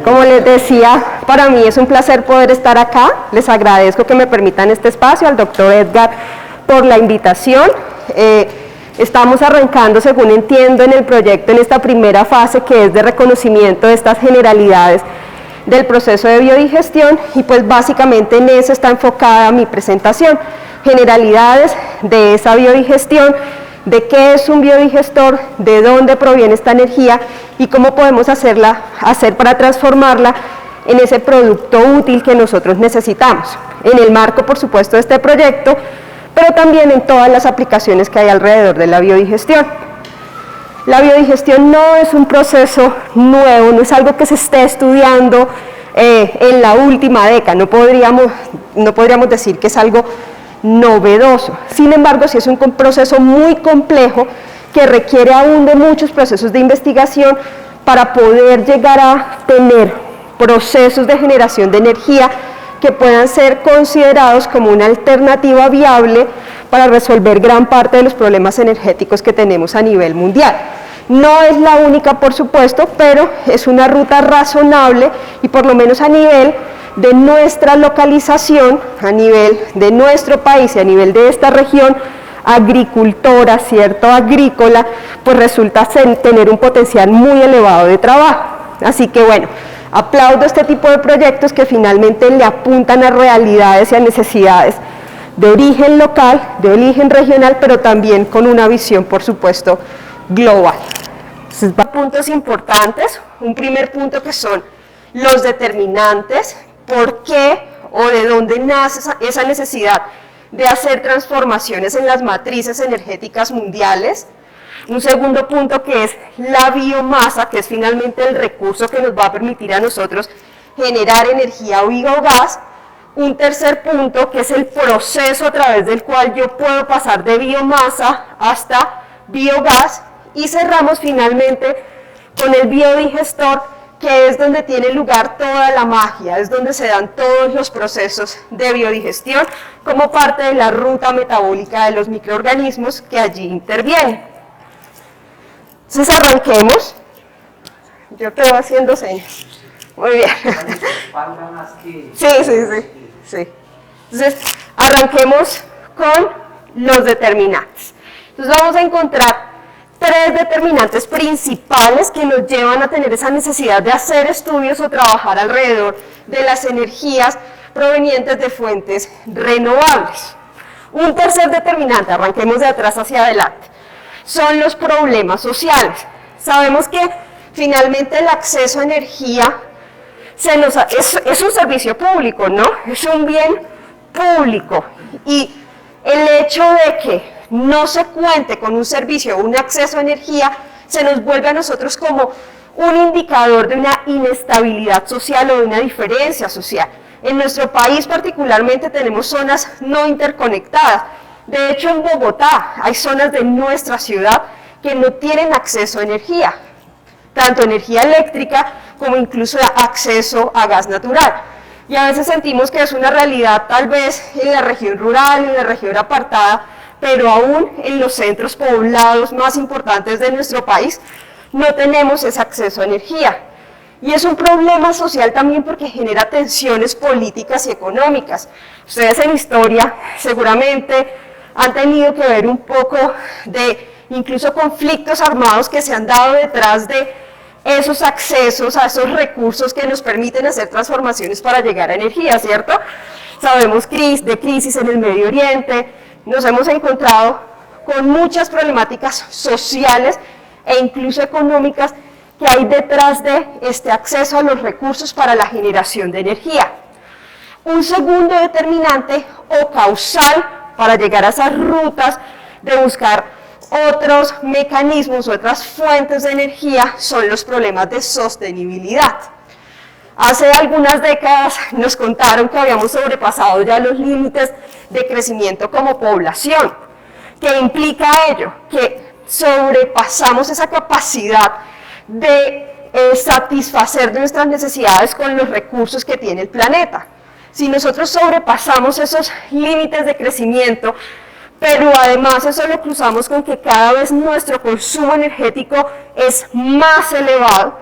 Como les decía, para mí es un placer poder estar acá. Les agradezco que me permitan este espacio, al doctor Edgar por la invitación. Estamos arrancando, según entiendo, en el proyecto en esta primera fase que es de reconocimiento de estas generalidades del proceso de biodigestión y pues básicamente en eso está enfocada mi presentación. Generalidades de esa biodigestión, de qué es un biodigestor, de dónde proviene esta energía y cómo podemos hacer para transformarla en ese producto útil que nosotros necesitamos. En el marco, por supuesto, de este proyecto, pero también en todas las aplicaciones que hay alrededor de la biodigestión. La biodigestión no es un proceso nuevo, no es algo que se esté estudiando en la última década, no podríamos decir que es algo novedoso. Sin embargo, sí es un proceso muy complejo que requiere aún de muchos procesos de investigación para poder llegar a tener procesos de generación de energía que puedan ser considerados como una alternativa viable para resolver gran parte de los problemas energéticos que tenemos a nivel mundial. No es la única, por supuesto, pero es una ruta razonable y por lo menos a nivel de nuestra localización, a nivel de nuestro país y a nivel de esta región agricultora, cierto, agrícola, pues resulta tener un potencial muy elevado de trabajo. Así que bueno, aplaudo este tipo de proyectos que finalmente le apuntan a realidades y a necesidades de origen local, de origen regional, pero también con una visión, por supuesto, global. Entonces, puntos importantes, un primer punto que son los determinantes, por qué o de dónde nace esa necesidad de hacer transformaciones en las matrices energéticas mundiales. Un segundo punto que es la biomasa, que es finalmente el recurso que nos va a permitir a nosotros generar energía o biogás. Un tercer punto que es el proceso a través del cual yo puedo pasar de biomasa hasta biogás. Y cerramos finalmente con el biodigestor, que es donde tiene lugar toda la magia, es donde se dan todos los procesos de biodigestión como parte de la ruta metabólica de los microorganismos que allí intervienen. Entonces arranquemos. Yo te voy haciendo señas. Muy bien. Sí. Entonces arranquemos con los determinantes. Entonces vamos a encontrar tres determinantes principales que nos llevan a tener esa necesidad de hacer estudios o trabajar alrededor de las energías provenientes de fuentes renovables. Un tercer determinante, arranquemos de atrás hacia adelante, son los problemas sociales. Sabemos que finalmente el acceso a energía es un servicio público, ¿no? Es un bien público y el hecho de que no se cuente con un servicio o un acceso a energía, se nos vuelve a nosotros como un indicador de una inestabilidad social o de una diferencia social. En nuestro país particularmente tenemos zonas no interconectadas. De hecho, en Bogotá hay zonas de nuestra ciudad que no tienen acceso a energía, tanto energía eléctrica como incluso acceso a gas natural. Y a veces sentimos que es una realidad tal vez en la región rural, en la región apartada, pero aún en los centros poblados más importantes de nuestro país no tenemos ese acceso a energía. Y es un problema social también porque genera tensiones políticas y económicas. Ustedes en historia seguramente han tenido que ver un poco de incluso conflictos armados que se han dado detrás de esos accesos a esos recursos que nos permiten hacer transformaciones para llegar a energía, ¿cierto? Sabemos de crisis en el Medio Oriente. Nos hemos encontrado con muchas problemáticas sociales e incluso económicas que hay detrás de este acceso a los recursos para la generación de energía. Un segundo determinante o causal para llegar a esas rutas de buscar otros mecanismos, otras fuentes de energía, son los problemas de sostenibilidad. Hace algunas décadas nos contaron que habíamos sobrepasado ya los límites de crecimiento como población. ¿Qué implica ello? Que sobrepasamos esa capacidad de satisfacer nuestras necesidades con los recursos que tiene el planeta. Si nosotros sobrepasamos esos límites de crecimiento, pero además eso lo cruzamos con que cada vez nuestro consumo energético es más elevado,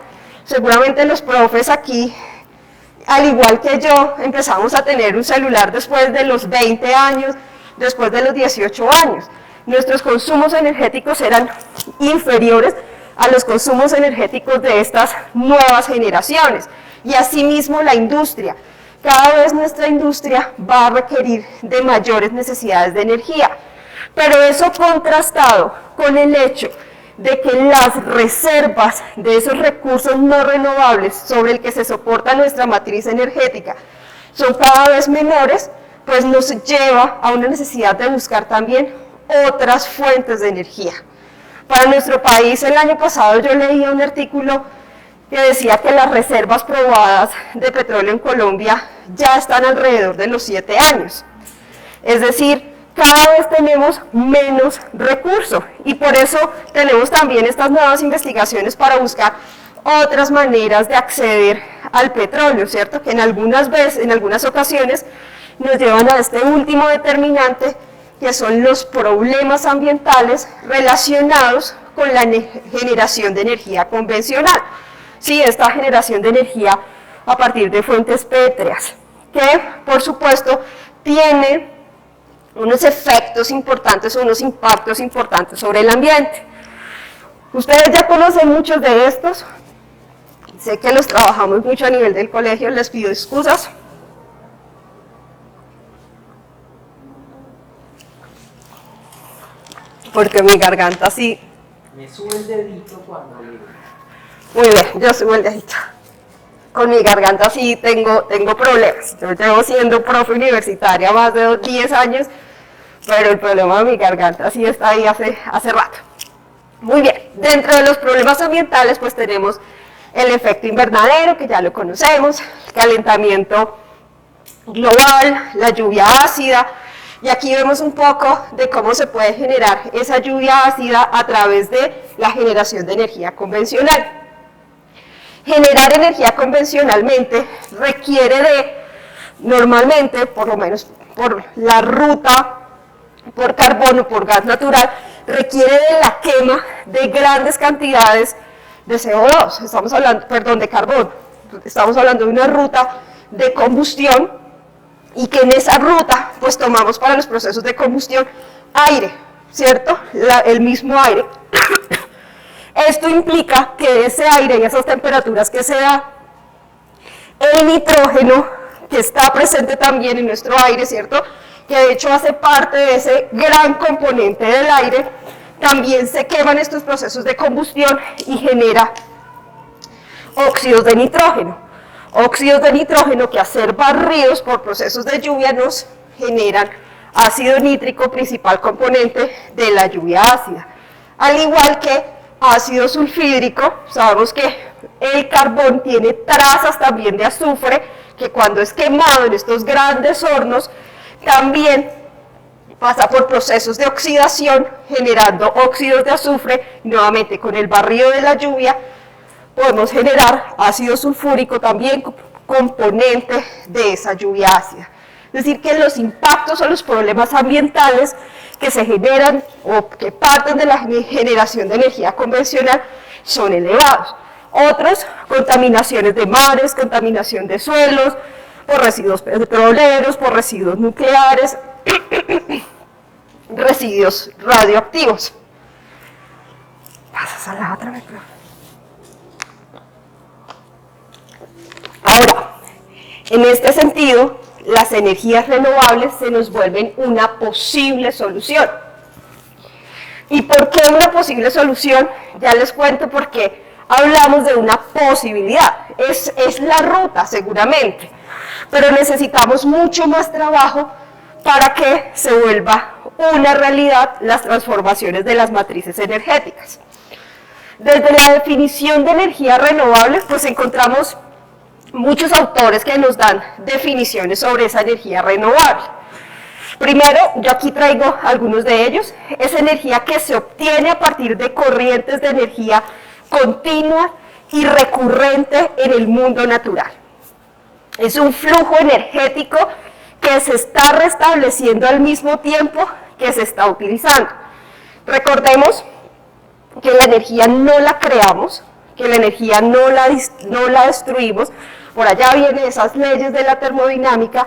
Seguramente los profes aquí, al igual que yo, empezamos a tener un celular después de los 20 años, después de los 18 años. Nuestros consumos energéticos eran inferiores a los consumos energéticos de estas nuevas generaciones. Y asimismo la industria. Cada vez nuestra industria va a requerir de mayores necesidades de energía. Pero eso contrastado con el hecho de que las reservas de esos recursos no renovables sobre el que se soporta nuestra matriz energética son cada vez menores, pues nos lleva a una necesidad de buscar también otras fuentes de energía. Para nuestro país, el año pasado yo leía un artículo que decía que las reservas probadas de petróleo en Colombia ya están alrededor de los 7 años. Es decir, cada vez tenemos menos recursos y por eso tenemos también estas nuevas investigaciones para buscar otras maneras de acceder al petróleo, ¿cierto? Que en algunas ocasiones nos llevan a este último determinante, que son los problemas ambientales relacionados con la generación de energía convencional. Sí, esta generación de energía a partir de fuentes pétreas, que por supuesto tiene unos efectos importantes o unos impactos importantes sobre el ambiente. Ustedes ya conocen muchos de estos, sé que los trabajamos mucho a nivel del colegio, les pido excusas. Porque mi garganta sí. Me sube el dedito cuando leo. Muy bien, yo subo el dedito. Con mi garganta sí tengo problemas. Yo llevo siendo profe universitaria más de 10 años, pero el problema de mi garganta sí está ahí hace rato. Muy bien, dentro de los problemas ambientales pues tenemos el efecto invernadero, que ya lo conocemos, el calentamiento global, la lluvia ácida, y aquí vemos un poco de cómo se puede generar esa lluvia ácida a través de la generación de energía convencional. Generar energía convencionalmente requiere normalmente, por lo menos por la ruta, por carbono, por gas natural, requiere de la quema de grandes cantidades de CO2, de carbono. Estamos hablando de una ruta de combustión y que en esa ruta pues tomamos para los procesos de combustión aire, ¿cierto? El mismo aire. Esto implica que ese aire y esas temperaturas que se da, el nitrógeno que está presente también en nuestro aire, ¿cierto? Que de hecho hace parte de ese gran componente del aire, también se queman estos procesos de combustión y genera óxidos de nitrógeno. Óxidos de nitrógeno que, a ser barridos por procesos de lluvia, nos generan ácido nítrico, principal componente de la lluvia ácida. Al igual que ácido sulfídrico, sabemos que el carbón tiene trazas también de azufre, que cuando es quemado en estos grandes hornos, también pasa por procesos de oxidación, generando óxidos de azufre, y nuevamente con el barrido de la lluvia, podemos generar ácido sulfúrico también componente de esa lluvia ácida. Es decir, que los impactos o los problemas ambientales que se generan o que parten de la generación de energía convencional son elevados. Otros, contaminaciones de mares, contaminación de suelos, por residuos petroleros, por residuos nucleares, residuos radioactivos. Pasas a la otra vez. Ahora, en este sentido, las energías renovables se nos vuelven una posible solución. ¿Y por qué una posible solución? Ya les cuento por qué hablamos de una posibilidad. Es la ruta, seguramente, pero necesitamos mucho más trabajo para que se vuelva una realidad las transformaciones de las matrices energéticas. Desde la definición de energía renovable, pues encontramos muchos autores que nos dan definiciones sobre esa energía renovable. Primero, yo aquí traigo algunos de ellos. Es energía que se obtiene a partir de corrientes de energía continua y recurrente en el mundo natural. Es un flujo energético que se está restableciendo al mismo tiempo que se está utilizando. Recordemos que la energía no la creamos, que la energía no la destruimos, por allá vienen esas leyes de la termodinámica,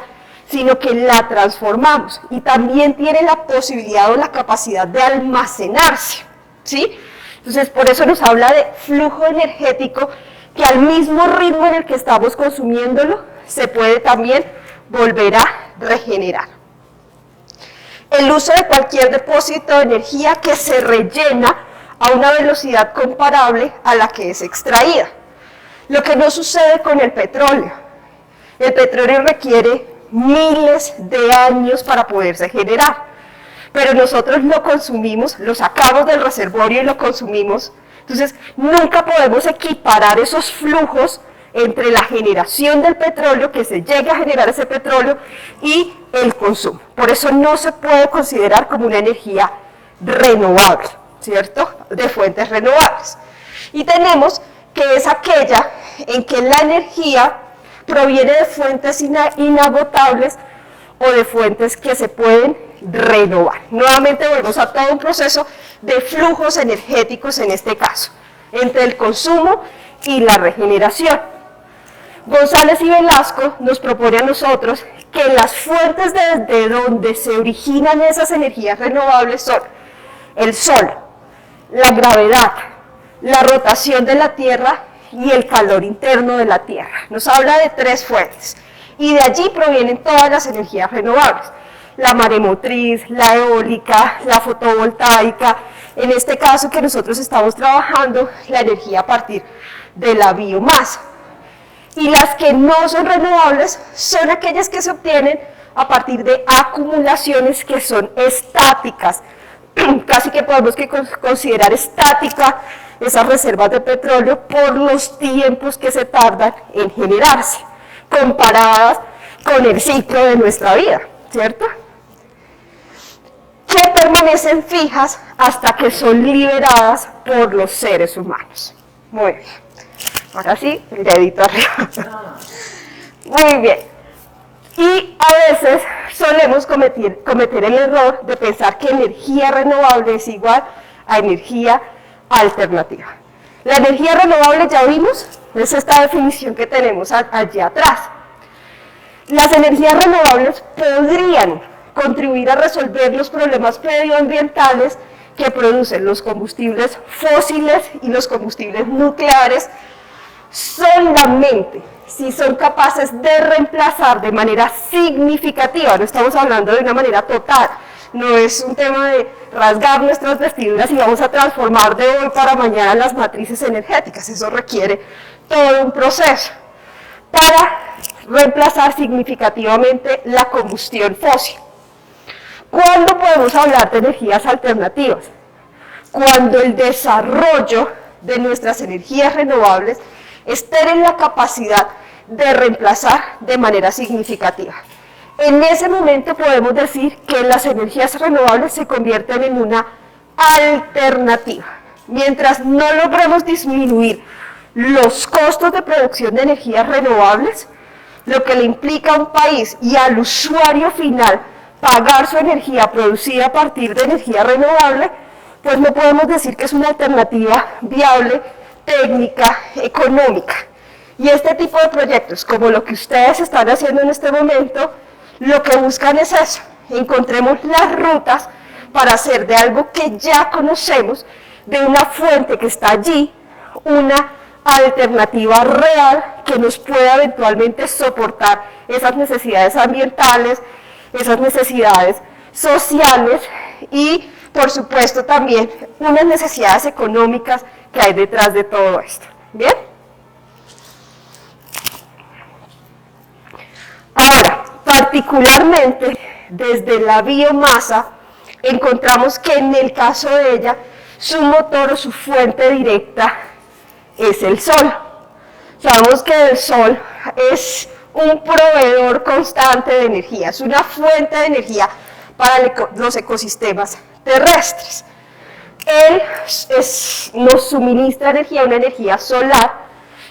sino que la transformamos y también tiene la posibilidad o la capacidad de almacenarse, ¿sí? Entonces, por eso nos habla de flujo energético que al mismo ritmo en el que estamos consumiéndolo, se puede también volver a regenerar. El uso de cualquier depósito de energía que se rellena a una velocidad comparable a la que es extraída. Lo que no sucede con el petróleo. El petróleo requiere miles de años para poderse generar, pero nosotros lo consumimos, lo sacamos del reservorio y lo consumimos. Entonces, nunca podemos equiparar esos flujos entre la generación del petróleo, que se llegue a generar ese petróleo, y el consumo. Por eso no se puede considerar como una energía renovable, ¿cierto? De fuentes renovables. Y tenemos que es aquella en que la energía proviene de fuentes inagotables o de fuentes que se pueden renovar. Nuevamente volvemos a todo un proceso de flujos energéticos en este caso, entre el consumo y la regeneración. González y Velasco nos propone a nosotros que las fuentes desde donde se originan esas energías renovables son el sol, la gravedad, la rotación de la Tierra y el calor interno de la Tierra. Nos habla de tres fuentes y de allí provienen todas las energías renovables. La maremotriz, la eólica, la fotovoltaica, en este caso que nosotros estamos trabajando, la energía a partir de la biomasa. Y las que no son renovables son aquellas que se obtienen a partir de acumulaciones que son estáticas. Casi que podemos considerar estática esas reservas de petróleo por los tiempos que se tardan en generarse, comparadas con el ciclo de nuestra vida, ¿cierto? Que permanecen fijas hasta que son liberadas por los seres humanos. Muy bien. Ahora sí, el dedito arriba. Muy bien. Y a veces solemos cometer el error de pensar que energía renovable es igual a energía alternativa. La energía renovable, ya vimos, es esta definición que tenemos allí atrás. Las energías renovables podrían contribuir a resolver los problemas medioambientales que producen los combustibles fósiles y los combustibles nucleares, solamente si son capaces de reemplazar de manera significativa, no estamos hablando de una manera total, no es un tema de rasgar nuestras vestiduras y vamos a transformar de hoy para mañana las matrices energéticas, eso requiere todo un proceso para reemplazar significativamente la combustión fósil. ¿Cuándo podemos hablar de energías alternativas? Cuando el desarrollo de nuestras energías renovables estén en la capacidad de reemplazar de manera significativa. En ese momento podemos decir que las energías renovables se convierten en una alternativa. Mientras no logremos disminuir los costos de producción de energías renovables, lo que le implica a un país y al usuario final pagar su energía producida a partir de energía renovable, pues no podemos decir que es una alternativa viable, técnica, económica. Y este tipo de proyectos, como lo que ustedes están haciendo en este momento, lo que buscan es eso, encontremos las rutas para hacer de algo que ya conocemos, de una fuente que está allí, una alternativa real que nos pueda eventualmente soportar esas necesidades ambientales, esas necesidades sociales y, por supuesto, también unas necesidades económicas que hay detrás de todo esto. ¿Bien? Ahora, particularmente desde la biomasa, encontramos que en el caso de ella, su motor o su fuente directa es el sol. Sabemos que el sol es un proveedor constante de energía, es una fuente de energía para los ecosistemas terrestres. Él nos suministra energía, una energía solar,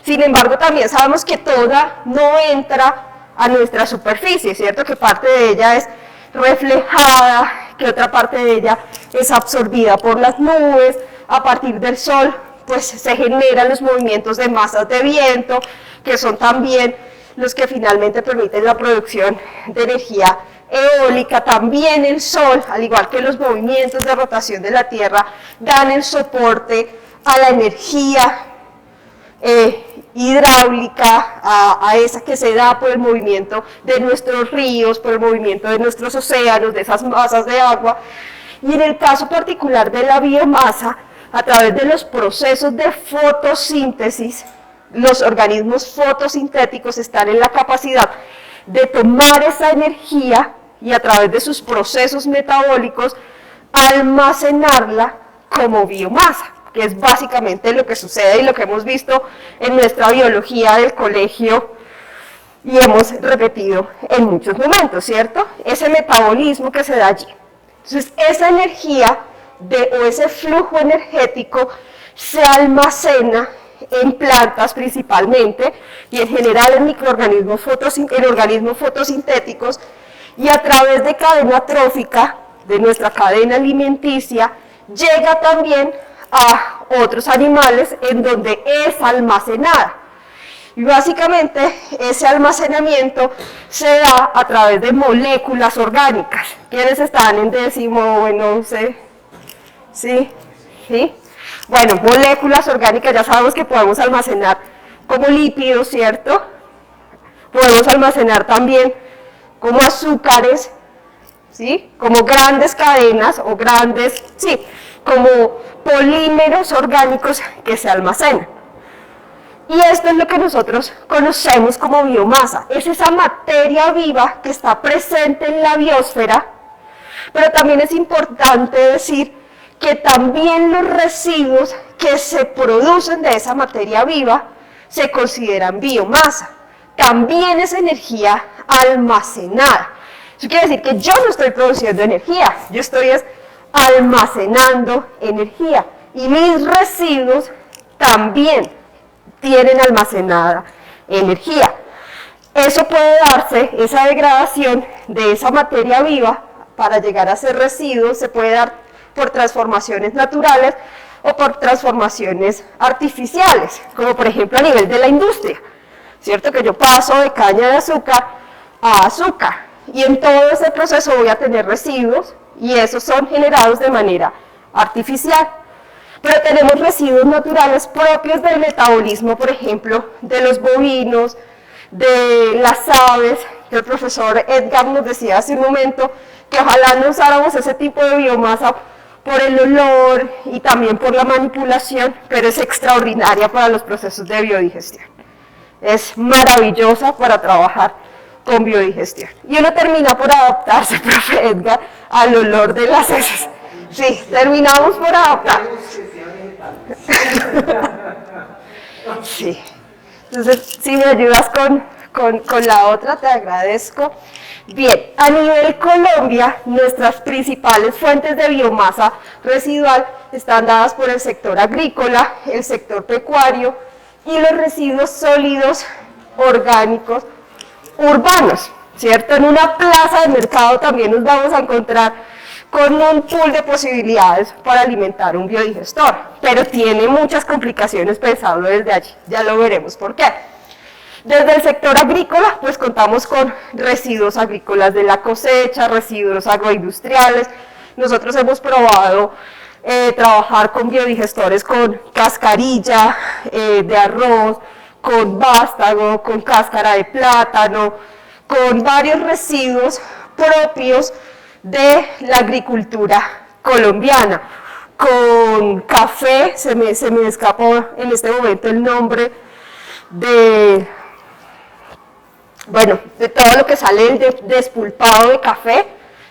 sin embargo también sabemos que toda no entra a nuestra superficie, ¿cierto? Que parte de ella es reflejada, que otra parte de ella es absorbida por las nubes, a partir del sol pues se generan los movimientos de masas de viento, que son también los que finalmente permiten la producción de energía eólica. También el sol, al igual que los movimientos de rotación de la Tierra, dan el soporte a la energía hidráulica, a esa que se da por el movimiento de nuestros ríos, por el movimiento de nuestros océanos, de esas masas de agua. Y en el caso particular de la biomasa, a través de los procesos de fotosíntesis, los organismos fotosintéticos están en la capacidad de tomar esa energía y a través de sus procesos metabólicos almacenarla como biomasa, que es básicamente lo que sucede y lo que hemos visto en nuestra biología del colegio y hemos repetido en muchos momentos, ¿cierto? Ese metabolismo que se da allí. Entonces, esa energía o ese flujo energético se almacena en plantas principalmente y en general en microorganismos organismos fotosintéticos, y a través de cadena trófica, de nuestra cadena alimenticia, llega también a otros animales en donde es almacenada. Y básicamente ese almacenamiento se da a través de moléculas orgánicas. ¿Quiénes están en décimo o en 11? ¿Sí? ¿Sí? Bueno, moléculas orgánicas ya sabemos que podemos almacenar como lípidos, ¿cierto? Podemos almacenar también como azúcares, ¿sí? Como grandes cadenas o grandes, sí, como polímeros orgánicos que se almacenan. Y esto es lo que nosotros conocemos como biomasa. Es esa materia viva que está presente en la biosfera, pero también es importante decir que también los residuos que se producen de esa materia viva se consideran biomasa. También es energía almacenada. Eso quiere decir que yo no estoy produciendo energía, yo estoy almacenando energía. Y mis residuos también tienen almacenada energía. Eso puede darse, esa degradación de esa materia viva para llegar a ser residuos, se puede dar por transformaciones naturales o por transformaciones artificiales, como por ejemplo a nivel de la industria, ¿cierto? Que yo paso de caña de azúcar a azúcar y en todo ese proceso voy a tener residuos y esos son generados de manera artificial. Pero tenemos residuos naturales propios del metabolismo, por ejemplo, de los bovinos, de las aves, que el profesor Edgar nos decía hace un momento, que ojalá no usáramos ese tipo de biomasa por el olor y también por la manipulación, pero es extraordinaria para los procesos de biodigestión. Es maravillosa para trabajar con biodigestión. Y uno termina por adaptarse, profe Edgar, al olor de las heces. Sí, terminamos por adaptar. Sí. Entonces, si me ayudas con la otra, te agradezco. Bien, a nivel Colombia, nuestras principales fuentes de biomasa residual están dadas por el sector agrícola, el sector pecuario y los residuos sólidos orgánicos urbanos, ¿cierto? En una plaza de mercado también nos vamos a encontrar con un pool de posibilidades para alimentar un biodigestor, pero tiene muchas complicaciones pensarlo desde allí, ya lo veremos por qué. Desde el sector agrícola, pues contamos con residuos agrícolas de la cosecha, residuos agroindustriales. Nosotros hemos probado trabajar con biodigestores con cascarilla de arroz, con vástago, con cáscara de plátano, con varios residuos propios de la agricultura colombiana. Con café, se me escapó en este momento el nombre de todo lo que sale del despulpado de café,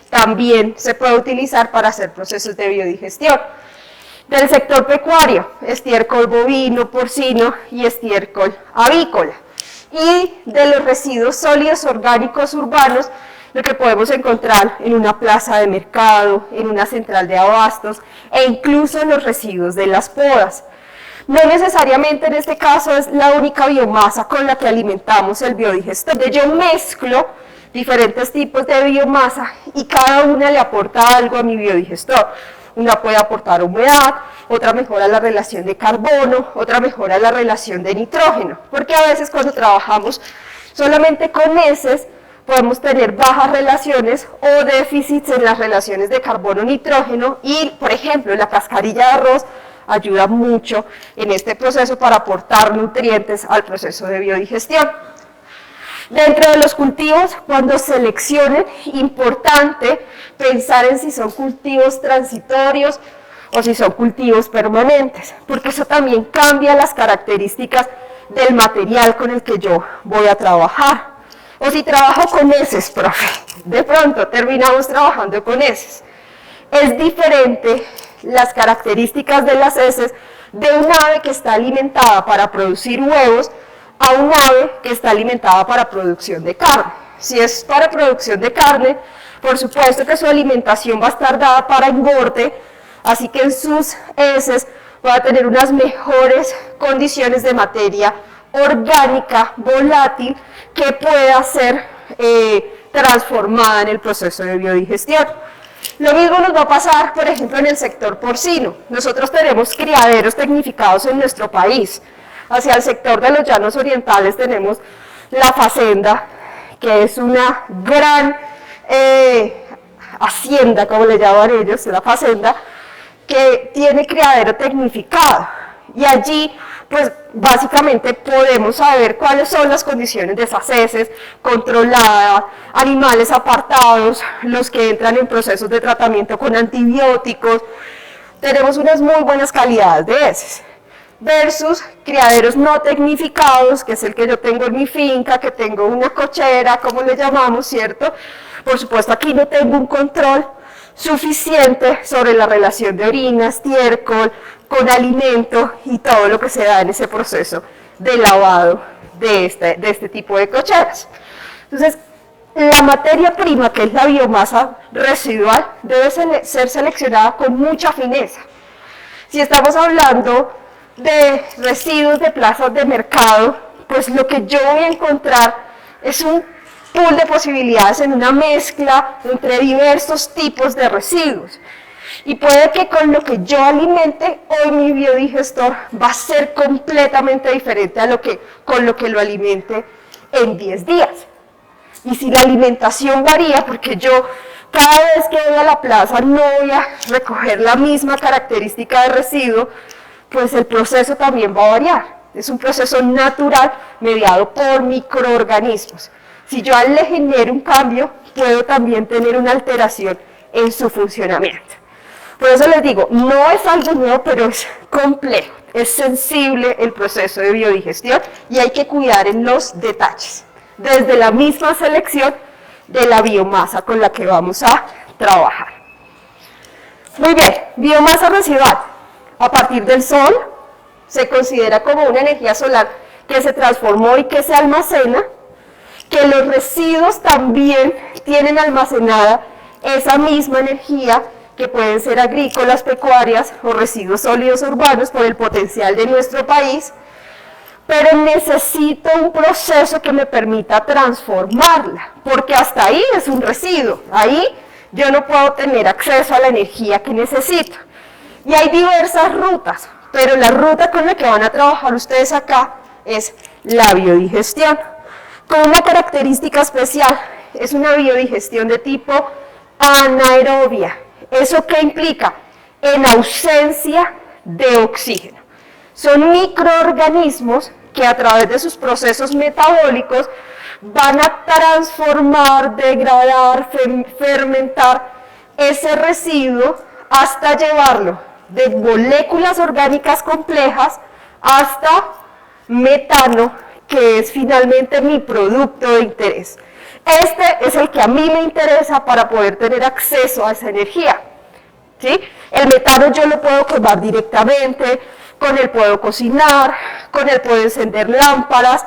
también se puede utilizar para hacer procesos de biodigestión. Del sector pecuario, estiércol bovino, porcino y estiércol avícola. Y de los residuos sólidos orgánicos urbanos, lo que podemos encontrar en una plaza de mercado, en una central de abastos e incluso en los residuos de las podas. No necesariamente en este caso es la única biomasa con la que alimentamos el biodigestor. Yo mezclo diferentes tipos de biomasa y cada una le aporta algo a mi biodigestor. una puede aportar humedad, otra mejora la relación de carbono, otra mejora la relación de nitrógeno, porque a veces cuando trabajamos solamente con heces, podemos tener bajas relaciones o déficits en las relaciones de carbono-nitrógeno y, por ejemplo, la cascarilla de arroz ayuda mucho en este proceso para aportar nutrientes al proceso de biodigestión. Dentro de los cultivos, cuando seleccionen, importante pensar en si son cultivos transitorios o si son cultivos permanentes, porque eso también cambia las características del material con el que yo voy a trabajar. O si trabajo con heces, profe, de pronto terminamos trabajando con heces. Es diferente las características de las heces de un ave que está alimentada para producir huevos a un ave que está alimentada para producción de carne. Si es para producción de carne, por supuesto que su alimentación va a estar dada para engorde, así que en sus heces va a tener unas mejores condiciones de materia orgánica, volátil, que pueda ser transformada en el proceso de biodigestión. Lo mismo nos va a pasar, por ejemplo, en el sector porcino. Nosotros tenemos criaderos tecnificados en nuestro país. Hacia el sector de los llanos orientales tenemos la Facenda, que es una gran hacienda, como le llaman ellos, la Facenda, que tiene criadero tecnificado. Y allí, pues básicamente podemos saber cuáles son las condiciones de esas heces controladas, animales apartados, los que entran en procesos de tratamiento con antibióticos. Tenemos unas muy buenas calidades de heces. Versus criaderos no tecnificados, que es el que yo tengo en mi finca, que tengo una cochera, como le llamamos, ¿cierto? Por supuesto, aquí no tengo un control suficiente sobre la relación de orina, estiércol, con alimento y todo lo que se da en ese proceso de lavado de este tipo de cocheras. Entonces, la materia prima, que es la biomasa residual, debe ser seleccionada con mucha fineza. Si estamos hablando de residuos de plazas de mercado, pues lo que yo voy a encontrar es un pool de posibilidades en una mezcla entre diversos tipos de residuos. Y puede que con lo que yo alimente hoy mi biodigestor va a ser completamente diferente a con lo que lo alimente en 10 días. Y si la alimentación varía, porque yo cada vez que voy a la plaza no voy a recoger la misma característica de residuo, pues el proceso también va a variar. Es un proceso natural mediado por microorganismos. Si yo le genero un cambio, puedo también tener una alteración en su funcionamiento. Por eso les digo, no es algo nuevo, pero es complejo, es sensible el proceso de biodigestión y hay que cuidar en los detalles, desde la misma selección de la biomasa con la que vamos a trabajar. Muy bien, biomasa residual. A partir del sol, se considera como una energía solar que se transformó y que se almacena, que los residuos también tienen almacenada esa misma energía, que pueden ser agrícolas, pecuarias o residuos sólidos urbanos por el potencial de nuestro país, pero necesito un proceso que me permita transformarla, porque hasta ahí es un residuo, ahí yo no puedo tener acceso a la energía que necesito. Y hay diversas rutas, pero la ruta con la que van a trabajar ustedes acá es la biodigestión, con una característica especial, es una biodigestión de tipo anaerobia. ¿Eso qué implica? En ausencia de oxígeno. Son microorganismos que a través de sus procesos metabólicos van a transformar, degradar, fermentar ese residuo hasta llevarlo de moléculas orgánicas complejas hasta metano, que es finalmente mi producto de interés. Este es el que a mí me interesa para poder tener acceso a esa energía. ¿Sí? El metano yo lo puedo quemar directamente, con él puedo cocinar, con él puedo encender lámparas,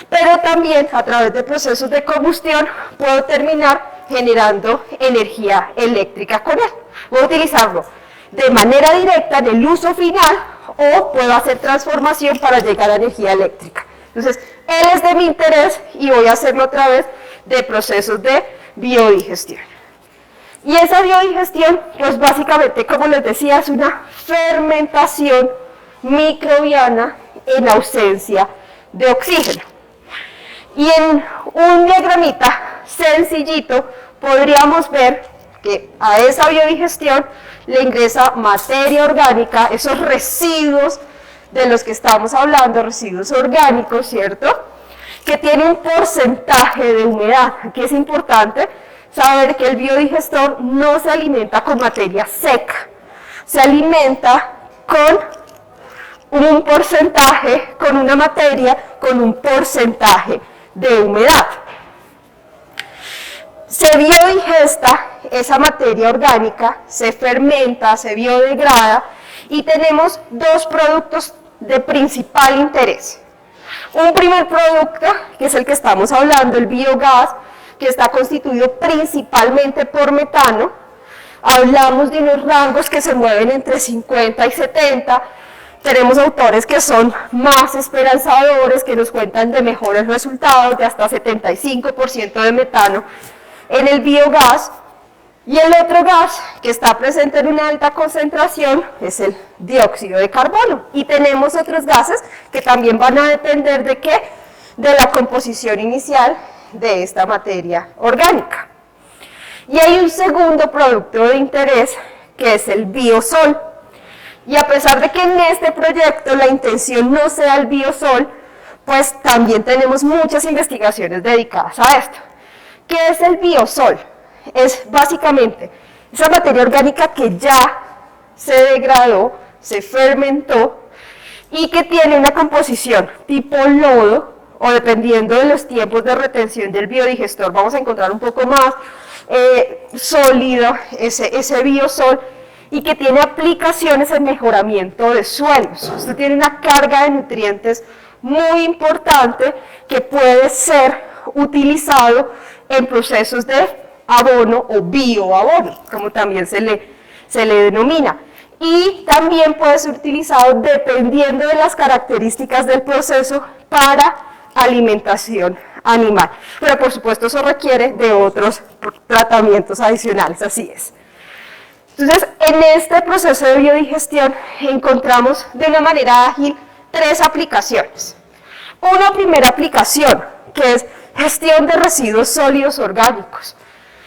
pero también a través de procesos de combustión puedo terminar generando energía eléctrica con él. Voy a utilizarlo de manera directa en el uso final o puedo hacer transformación para llegar a energía eléctrica. Entonces, él es de mi interés y voy a hacerlo a través de procesos de biodigestión. Y esa biodigestión, pues básicamente, como les decía, es una fermentación microbiana en ausencia de oxígeno. Y en un diagramita sencillito podríamos ver que a esa biodigestión le ingresa materia orgánica, esos residuos de los que estamos hablando, residuos orgánicos, ¿cierto?, que tiene un porcentaje de humedad. Aquí es importante saber que el biodigestor no se alimenta con materia seca, se alimenta con un porcentaje, con una materia, con un porcentaje de humedad. Se biodigesta esa materia orgánica, se fermenta, se biodegrada y tenemos dos productos de principal interés. Un primer producto, que es el que estamos hablando, el biogás, que está constituido principalmente por metano. Hablamos de unos rangos que se mueven entre 50 y 70. Tenemos autores que son más esperanzadores, que nos cuentan de mejores resultados, de hasta 75% de metano en el biogás. Y el otro gas que está presente en una alta concentración es el dióxido de carbono. Y tenemos otros gases que también van a depender de ¿qué? De la composición inicial de esta materia orgánica. Y hay un segundo producto de interés que es el biosol. Y a pesar de que en este proyecto la intención no sea el biosol, pues también tenemos muchas investigaciones dedicadas a esto. ¿Qué es el biosol? Es básicamente esa materia orgánica que ya se degradó, se fermentó y que tiene una composición tipo lodo, o dependiendo de los tiempos de retención del biodigestor vamos a encontrar un poco más sólido ese biosol, y que tiene aplicaciones en mejoramiento de suelos. Esto tiene una carga de nutrientes muy importante que puede ser utilizado en procesos de abono o bioabono, como también se le denomina. Y también puede ser utilizado dependiendo de las características del proceso para alimentación animal. Pero por supuesto eso requiere de otros tratamientos adicionales, así es. Entonces, en este proceso de biodigestión encontramos de una manera ágil tres aplicaciones. Una primera aplicación, que es gestión de residuos sólidos orgánicos.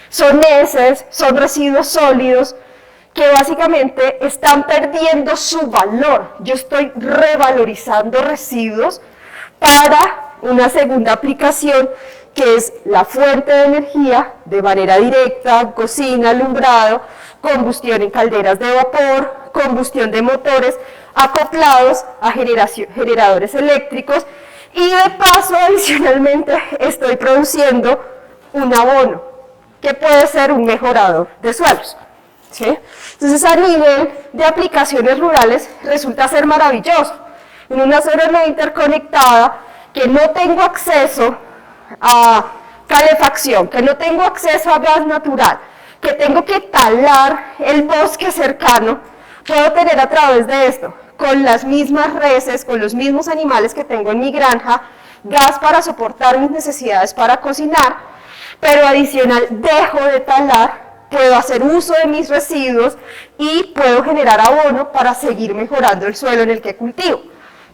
Son heces, son residuos sólidos que básicamente están perdiendo su valor. Yo estoy revalorizando residuos para una segunda aplicación, que es la fuente de energía de manera directa, cocina, alumbrado, combustión en calderas de vapor, combustión de motores acoplados a generadores eléctricos, y de paso adicionalmente estoy produciendo un abono que puede ser un mejorador de suelos, ¿sí? Entonces, a nivel de aplicaciones rurales resulta ser maravilloso. En una zona no interconectada, que no tengo acceso a calefacción, que no tengo acceso a gas natural, que tengo que talar el bosque cercano, puedo tener a través de esto, con las mismas reses, con los mismos animales que tengo en mi granja, gas para soportar mis necesidades para cocinar, pero adicional dejo de talar, puedo hacer uso de mis residuos y puedo generar abono para seguir mejorando el suelo en el que cultivo.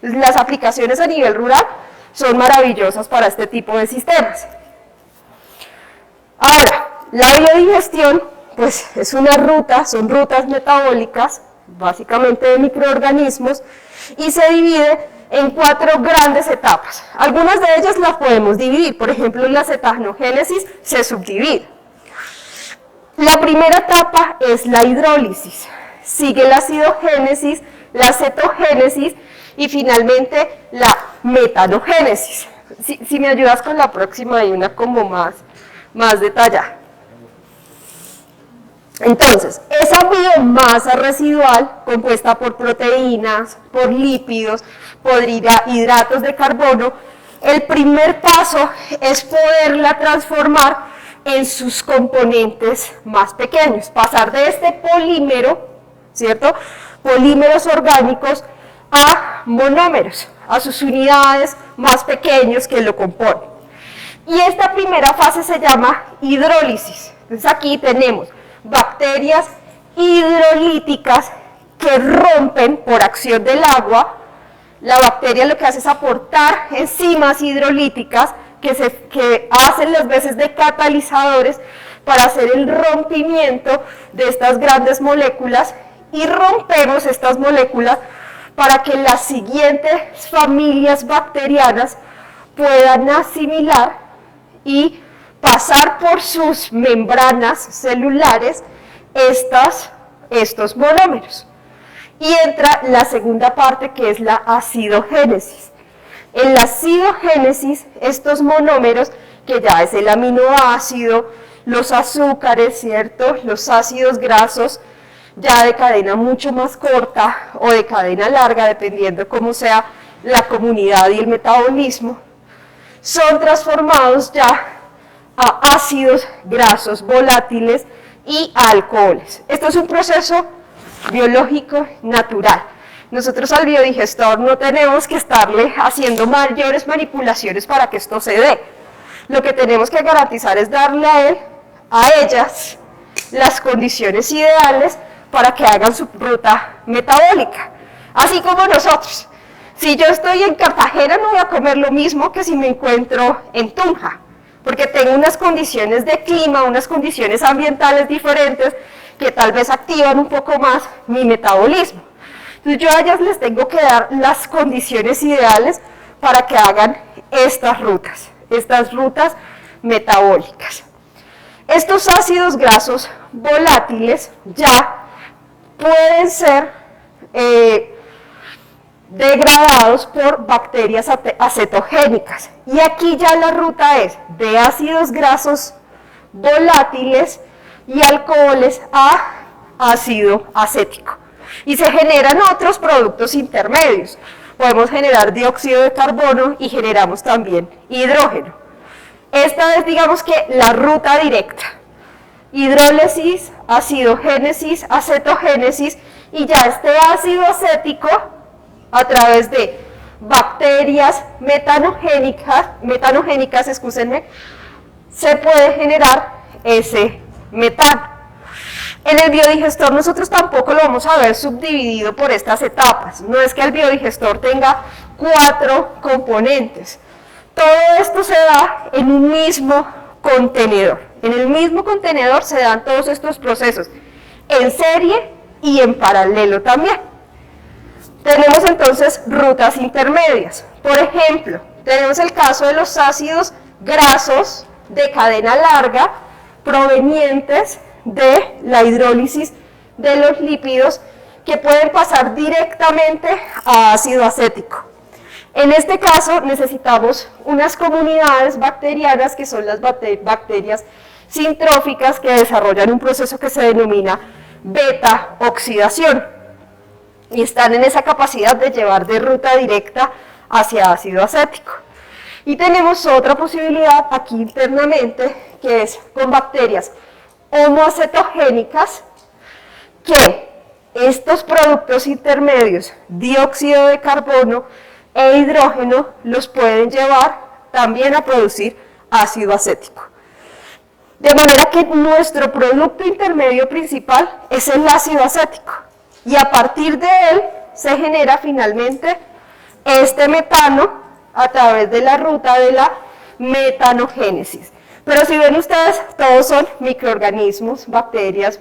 Entonces, las aplicaciones a nivel rural son maravillosas para este tipo de sistemas. Ahora, la biodigestión, pues es una ruta, son rutas metabólicas, básicamente de microorganismos, y se divide en 4 grandes etapas. Algunas de ellas las podemos dividir, por ejemplo, la cetanogénesis se subdivide. La primera etapa es la hidrólisis, sigue la acidogénesis, la cetogénesis y finalmente la metanogénesis. Si me ayudas con la próxima, hay una como más detallada. Entonces, esa biomasa residual, compuesta por proteínas, por lípidos, por hidratos de carbono, el primer paso es poderla transformar en sus componentes más pequeños, pasar de este polímero, ¿cierto?, polímeros orgánicos, a monómeros, a sus unidades más pequeños que lo componen. Y esta primera fase se llama hidrólisis. Entonces aquí tenemos bacterias hidrolíticas que rompen por acción del agua. La bacteria lo que hace es aportar enzimas hidrolíticas que hacen las veces de catalizadores para hacer el rompimiento de estas grandes moléculas, y rompemos estas moléculas para que las siguientes familias bacterianas puedan asimilar y pasar por sus membranas celulares estos monómeros. Y entra la segunda parte, que es la acidogénesis. En la acidogénesis, estos monómeros, que ya es el aminoácido, los azúcares, ¿cierto?, los ácidos grasos, ya de cadena mucho más corta o de cadena larga, dependiendo cómo sea la comunidad y el metabolismo, son transformados ya a ácidos grasos volátiles y a alcoholes. Esto es un proceso biológico natural. Nosotros al biodigestor no tenemos que estarle haciendo mayores manipulaciones para que esto se dé. Lo que tenemos que garantizar es darle a ellas las condiciones ideales para que hagan su ruta metabólica, así como nosotros. Si yo estoy en Cartagena, no voy a comer lo mismo que si me encuentro en Tunja, porque tengo unas condiciones de clima, unas condiciones ambientales diferentes que tal vez activan un poco más mi metabolismo. Entonces yo a ellas les tengo que dar las condiciones ideales para que hagan estas rutas metabólicas. Estos ácidos grasos volátiles ya pueden ser degradados por bacterias acetogénicas. Y aquí ya la ruta es de ácidos grasos volátiles y alcoholes a ácido acético. Y se generan otros productos intermedios. Podemos generar dióxido de carbono y generamos también hidrógeno. Esta es, digamos que, la ruta directa. Hidrólisis, acidogénesis, acetogénesis, y ya este ácido acético, a través de bacterias metanogénicas, se puede generar ese metano. En el biodigestor nosotros tampoco lo vamos a ver subdividido por estas etapas. No es que el biodigestor tenga 4 componentes. Todo esto se da en un mismo contenedor. En el mismo contenedor se dan todos estos procesos, en serie y en paralelo también. Tenemos entonces rutas intermedias. Por ejemplo, tenemos el caso de los ácidos grasos de cadena larga provenientes de la hidrólisis de los lípidos, que pueden pasar directamente a ácido acético. En este caso necesitamos unas comunidades bacterianas que son las bacterias sintróficas, que desarrollan un proceso que se denomina beta-oxidación y están en esa capacidad de llevar de ruta directa hacia ácido acético. Y tenemos otra posibilidad aquí internamente, que es con bacterias homoacetogénicas, que estos productos intermedios, dióxido de carbono e hidrógeno, los pueden llevar también a producir ácido acético. De manera que nuestro producto intermedio principal es el ácido acético, y a partir de él se genera finalmente este metano a través de la ruta de la metanogénesis. Pero si ven ustedes, todos son microorganismos, bacterias,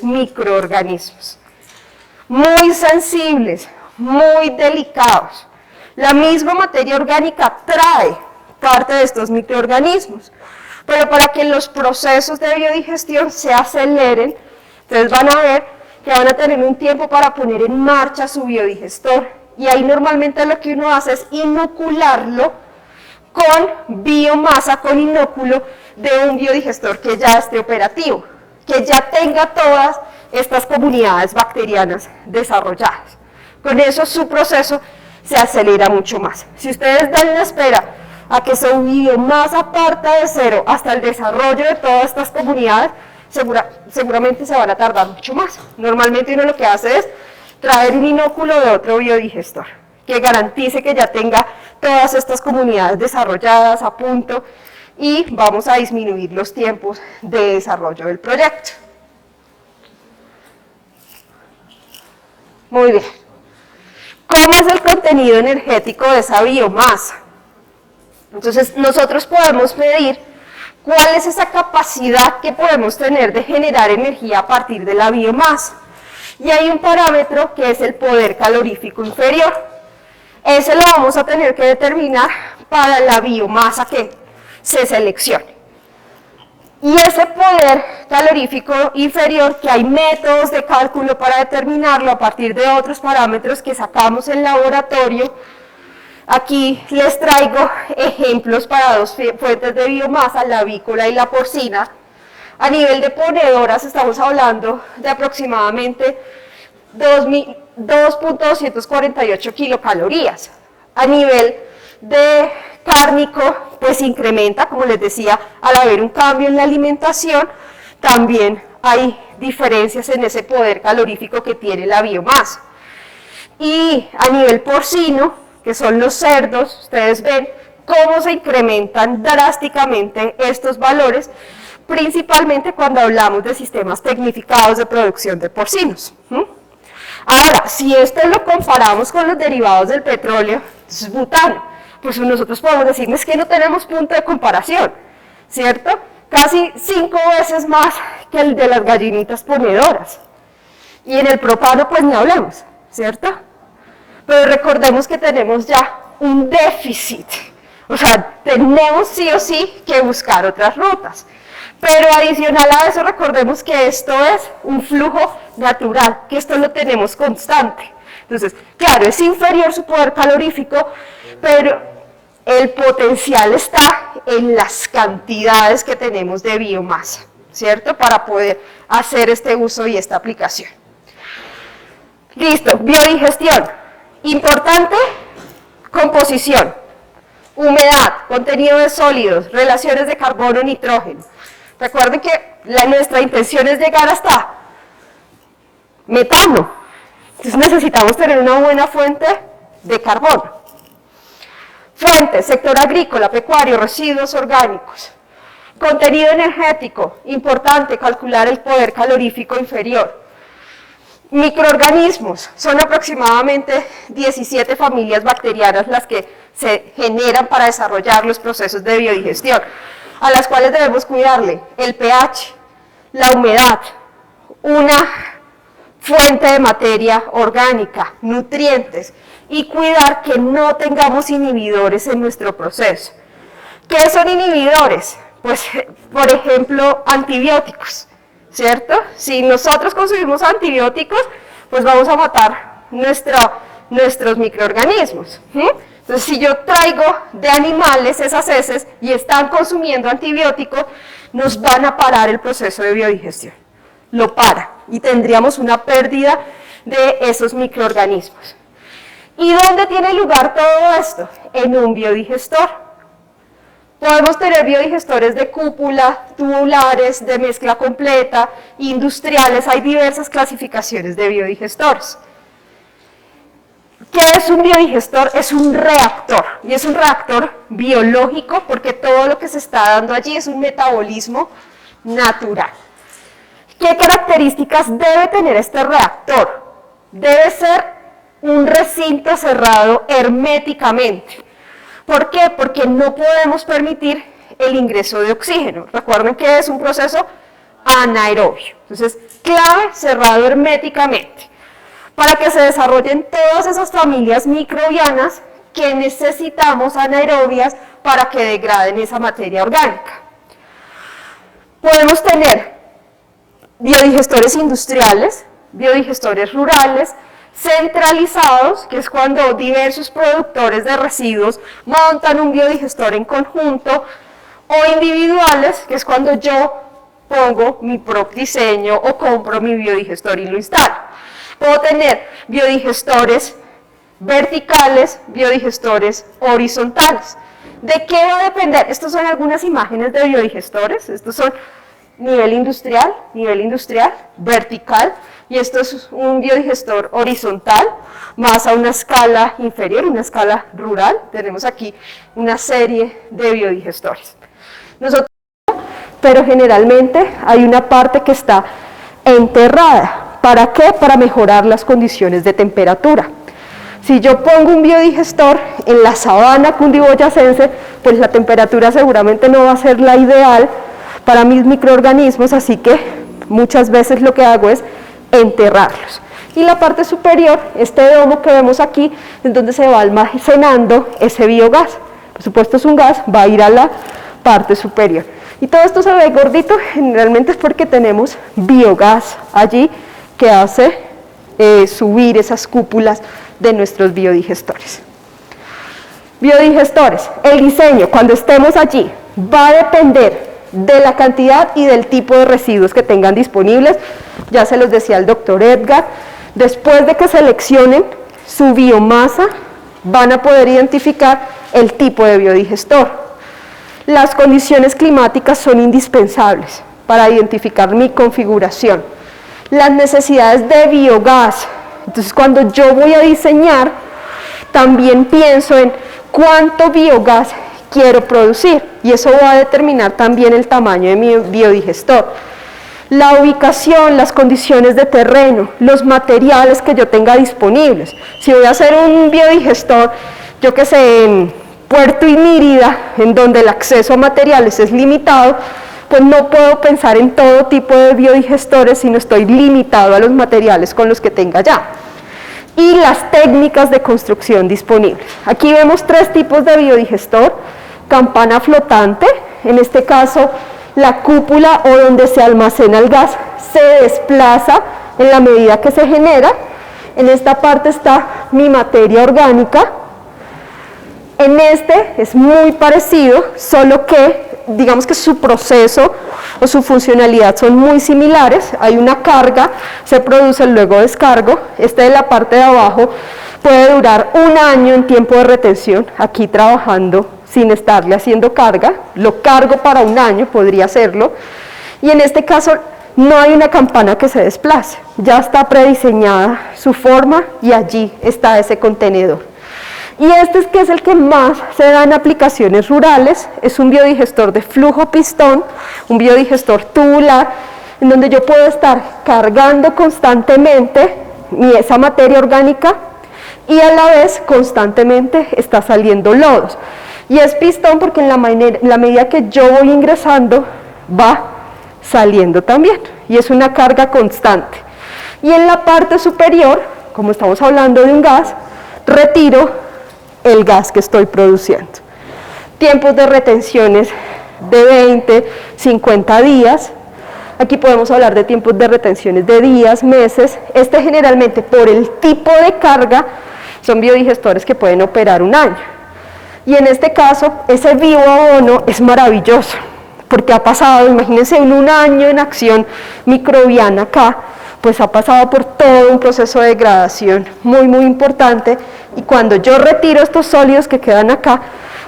microorganismos. Muy sensibles, muy delicados. La misma materia orgánica trae parte de estos microorganismos. Pero para que los procesos de biodigestión se aceleren, ustedes van a ver que van a tener un tiempo para poner en marcha su biodigestor. Y ahí normalmente lo que uno hace es inocularlo con biomasa, con inóculo de un biodigestor que ya esté operativo, que ya tenga todas estas comunidades bacterianas desarrolladas. Con eso su proceso se acelera mucho más. Si ustedes dan la espera a que su biomasa parta de cero hasta el desarrollo de todas estas comunidades, seguramente se van a tardar mucho más. Normalmente uno lo que hace es traer un inóculo de otro biodigestor que garantice que ya tenga todas estas comunidades desarrolladas a punto y vamos a disminuir los tiempos de desarrollo del proyecto. Muy bien. ¿Cómo es el contenido energético de esa biomasa? Entonces, nosotros podemos medir cuál es esa capacidad que podemos tener de generar energía a partir de la biomasa. Y hay un parámetro que es el poder calorífico inferior. Ese lo vamos a tener que determinar para la biomasa que se seleccione. Y ese poder calorífico inferior, que hay métodos de cálculo para determinarlo a partir de otros parámetros que sacamos en laboratorio. Aquí les traigo ejemplos para dos fuentes de biomasa, la avícola y la porcina. A nivel de ponedoras estamos hablando de aproximadamente 2.248 kilocalorías. A nivel de cárnico, pues incrementa, como les decía, al haber un cambio en la alimentación, también hay diferencias en ese poder calorífico que tiene la biomasa. Y a nivel porcino, que son los cerdos, ustedes ven cómo se incrementan drásticamente estos valores, principalmente cuando hablamos de sistemas tecnificados de producción de porcinos. Ahora, si esto lo comparamos con los derivados del petróleo, entonces butano, pues nosotros podemos decir, es que no tenemos punto de comparación, ¿cierto? Casi 5 veces más que el de las gallinitas ponedoras. Y en el propano, pues ni hablemos, ¿cierto? Pero recordemos que tenemos ya un déficit, o sea, tenemos sí o sí que buscar otras rutas. Pero adicional a eso, recordemos que esto es un flujo natural, que esto lo tenemos constante. Entonces, claro, es inferior su poder calorífico, pero el potencial está en las cantidades que tenemos de biomasa, ¿cierto? Para poder hacer este uso y esta aplicación. Listo, biodigestión. Importante, composición, humedad, contenido de sólidos, relaciones de carbono-nitrógeno. Recuerden que nuestra intención es llegar hasta metano. Entonces necesitamos tener una buena fuente de carbono. Fuentes, sector agrícola, pecuario, residuos orgánicos. Contenido energético, importante calcular el poder calorífico inferior. Microorganismos, son aproximadamente 17 familias bacterianas las que se generan para desarrollar los procesos de biodigestión, a las cuales debemos cuidarle el pH, la humedad, una fuente de materia orgánica, nutrientes, y cuidar que no tengamos inhibidores en nuestro proceso. ¿Qué son inhibidores? Pues, por ejemplo, antibióticos, ¿cierto? Si nosotros consumimos antibióticos, pues vamos a matar nuestros microorganismos. Entonces, si yo traigo de animales esas heces y están consumiendo antibióticos, nos van a parar el proceso de biodigestión. Lo para y tendríamos una pérdida de esos microorganismos. ¿Y dónde tiene lugar todo esto? En un biodigestor. Podemos tener biodigestores de cúpula, tubulares, de mezcla completa, industriales, hay diversas clasificaciones de biodigestores. ¿Qué es un biodigestor? Es un reactor, y es un reactor biológico porque todo lo que se está dando allí es un metabolismo natural. ¿Qué características debe tener este reactor? Debe ser un recinto cerrado herméticamente. ¿Por qué? Porque no podemos permitir el ingreso de oxígeno. Recuerden que es un proceso anaerobio. Entonces, clave, cerrado herméticamente, para que se desarrollen todas esas familias microbianas que necesitamos anaerobias para que degraden esa materia orgánica. Podemos tener biodigestores industriales, biodigestores rurales, centralizados, que es cuando diversos productores de residuos montan un biodigestor en conjunto, o individuales, que es cuando yo pongo mi propio diseño o compro mi biodigestor y lo instalo. Puedo tener biodigestores verticales, biodigestores horizontales. ¿De qué va a depender? Estas son algunas imágenes de biodigestores. Estos son nivel industrial, vertical, y esto es un biodigestor horizontal, más a una escala inferior, una escala rural. Tenemos aquí una serie de biodigestores. Nosotros, pero generalmente hay una parte que está enterrada. ¿Para qué? Para mejorar las condiciones de temperatura. Si yo pongo un biodigestor en la sabana cundiboyacense, pues la temperatura seguramente no va a ser la ideal para mis microorganismos, así que muchas veces lo que hago es enterrarlos. Y la parte superior, este domo que vemos aquí, es donde se va almacenando ese biogás. Por supuesto es un gas, va a ir a la parte superior. Y todo esto se ve gordito, generalmente es porque tenemos biogás allí que hace subir esas cúpulas de nuestros biodigestores. Biodigestores, el diseño cuando estemos allí va a depender de la cantidad y del tipo de residuos que tengan disponibles. Ya se los decía el doctor Edgar, después de que seleccionen su biomasa van a poder identificar el tipo de biodigestor. Las condiciones climáticas son indispensables para identificar mi configuración. Las necesidades de biogás, entonces cuando yo voy a diseñar, también pienso en cuánto biogás quiero producir y eso va a determinar también el tamaño de mi biodigestor. La ubicación, las condiciones de terreno, los materiales que yo tenga disponibles. Si voy a hacer un biodigestor, yo que sé, en Puerto Inírida, en donde el acceso a materiales es limitado, pues no puedo pensar en todo tipo de biodigestores si no estoy limitado a los materiales con los que tenga ya. Y las técnicas de construcción disponibles. Aquí vemos tres tipos de biodigestor: campana flotante, en este caso la cúpula o donde se almacena el gas se desplaza en la medida que se genera. En esta parte está mi materia orgánica. En este es muy parecido, solo que digamos que su proceso o su funcionalidad son muy similares. Hay una carga, se produce el luego descargo. Este de la parte de abajo puede durar 1 año en tiempo de retención, aquí trabajando sin estarle haciendo carga. Lo cargo para 1 año, podría hacerlo. Y en este caso no hay una campana que se desplace, ya está prediseñada su forma y allí está ese contenedor. Y este es que es el que más se da en aplicaciones rurales, es un biodigestor de flujo pistón, un biodigestor tubular, en donde yo puedo estar cargando constantemente esa materia orgánica y a la vez constantemente está saliendo lodos. Y es pistón porque en la medida que yo voy ingresando va saliendo también y es una carga constante. Y en la parte superior, como estamos hablando de un gas, retiro el gas que estoy produciendo. Tiempos de retenciones de 20, 50 días. Aquí podemos hablar de tiempos de retenciones de días, meses. Este generalmente por el tipo de carga son biodigestores que pueden operar 1 año. Y en este caso ese bioabono es maravilloso porque ha pasado, imagínense, en 1 año en acción microbiana acá, pues ha pasado por todo un proceso de degradación muy muy importante y cuando yo retiro estos sólidos que quedan acá,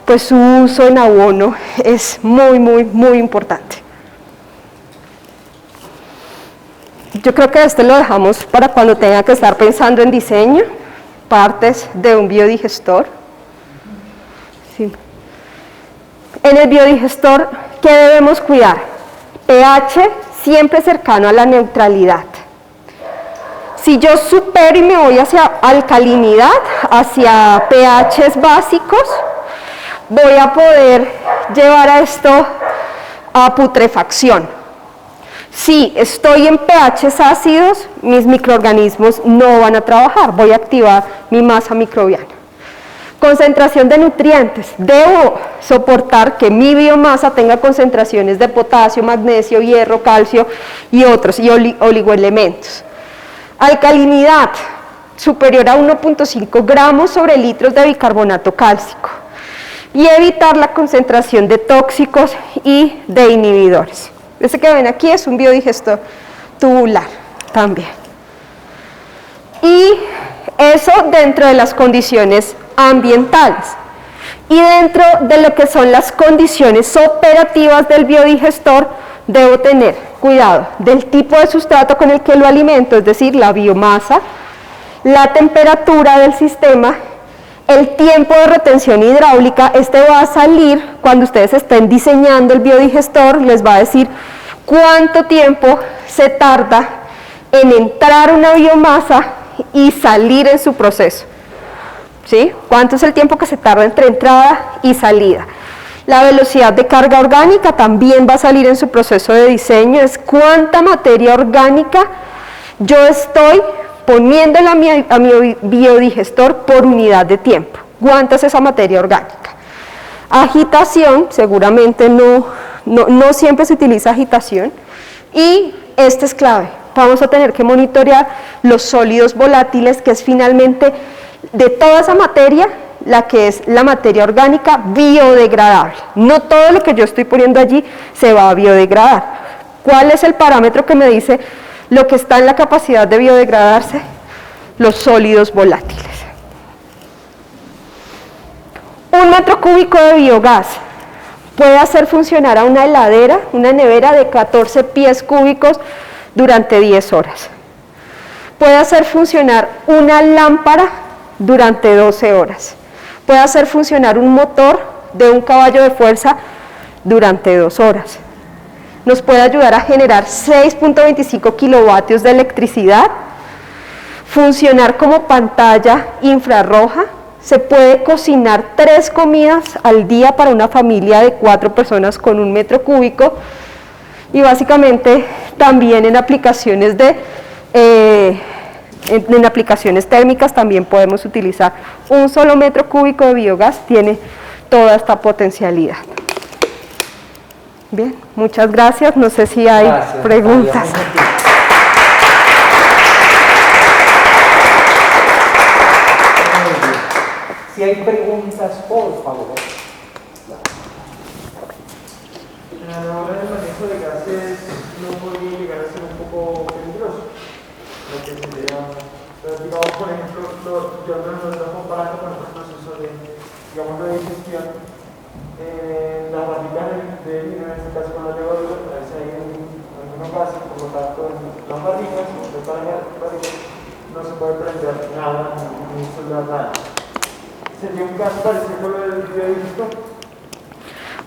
pues su uso en abono es muy muy muy importante. Yo creo que este lo dejamos para cuando tenga que estar pensando en diseño, partes de un biodigestor. Sí. En el biodigestor, ¿qué debemos cuidar? pH siempre cercano a la neutralidad. Si yo supero y me voy hacia alcalinidad, hacia pHs básicos, voy a poder llevar a esto a putrefacción. Si estoy en pHs ácidos, mis microorganismos no van a trabajar, voy a activar mi masa microbiana. Concentración de nutrientes, debo soportar que mi biomasa tenga concentraciones de potasio, magnesio, hierro, calcio y otros, y oligoelementos. Alcalinidad, superior a 1.5 gramos sobre litros de bicarbonato cálcico. Y evitar la concentración de tóxicos y de inhibidores. Este que ven aquí es un biodigestor tubular también. Y eso dentro de las condiciones ambientales. Y dentro de lo que son las condiciones operativas del biodigestor, debo tener cuidado del tipo de sustrato con el que lo alimento, es decir, la biomasa, la temperatura del sistema, El tiempo de retención hidráulica, este va a salir cuando ustedes estén diseñando el biodigestor, les va a decir cuánto tiempo se tarda en entrar una biomasa y salir en su proceso. ¿Sí? ¿Cuánto es el tiempo que se tarda entre entrada y salida? La velocidad de carga orgánica también va a salir en su proceso de diseño, es cuánta materia orgánica yo estoy poniéndole a mi biodigestor por unidad de tiempo. ¿Cuánta es esa materia orgánica? Agitación, seguramente no siempre se utiliza agitación, y este es clave. Vamos a tener que monitorear los sólidos volátiles, que es finalmente de toda esa materia, la que es la materia orgánica biodegradable. No todo lo que yo estoy poniendo allí se va a biodegradar. ¿Cuál es el parámetro que me dice lo que está en la capacidad de biodegradarse? Los sólidos volátiles. 1 metro cúbico de biogás puede hacer funcionar a una heladera, una nevera de 14 pies cúbicos durante 10 horas. Puede hacer funcionar una lámpara durante 12 horas. Puede hacer funcionar un motor de 1 caballo de fuerza durante 2 horas. Nos puede ayudar a generar 6.25 kilovatios de electricidad, funcionar como pantalla infrarroja. Se puede cocinar 3 comidas al día para una familia de 4 personas con 1 metro cúbico, y básicamente también en aplicaciones en aplicaciones térmicas también podemos utilizar 1 solo metro cúbico de biogás, tiene toda esta potencialidad. Bien, muchas gracias, no sé si hay preguntas. Si hay preguntas, por favor. A la hora del manejo de gases no podría llegar a ser un poco peligroso. Lo que sería, digamos, por ejemplo, yo no lo estoy comparando con otro proceso de, digamos, de digestión. Las barricas de vino, en este caso con la levadura, a veces hay algunos gases, por lo tanto, las barricas, no se puede prender nada, ni soldar nada. ¿Sería un caso parecido con lo del biodigestor?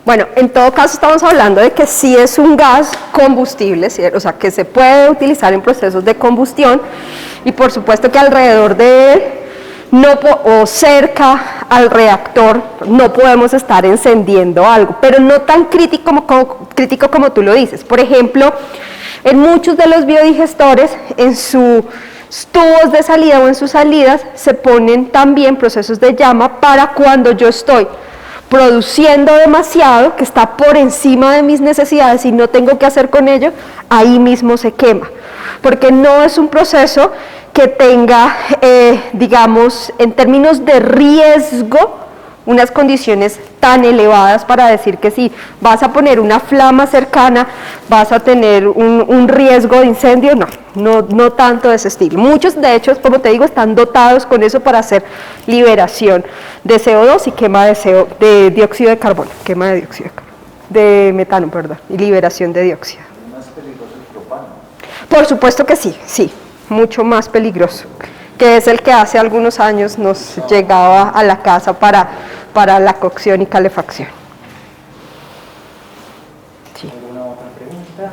Bueno, en todo caso estamos hablando de que sí es un gas combustible, o sea, que se puede utilizar en procesos de combustión, y por supuesto que alrededor de él o cerca al reactor no podemos estar encendiendo algo, pero no tan crítico como tú lo dices. Por ejemplo, en muchos de los biodigestores, en sus tubos de salida o en sus salidas, se ponen también procesos de llama para cuando yo estoy produciendo demasiado, que está por encima de mis necesidades y no tengo que hacer con ello, ahí mismo se quema, porque no es un proceso que tenga, digamos, en términos de riesgo, unas condiciones tan elevadas para decir que si vas a poner una flama cercana, vas a tener un riesgo de incendio, no tanto de ese estilo. Muchos, de hecho, como te digo, están dotados con eso para hacer liberación de CO2 y quema de dióxido de carbono, de metano, perdón, y liberación de dióxido. ¿Más peligroso el propano? Por supuesto que sí, mucho más peligroso, que es el que hace algunos años nos llegaba a la casa para la cocción y calefacción. Sí. ¿Alguna otra pregunta?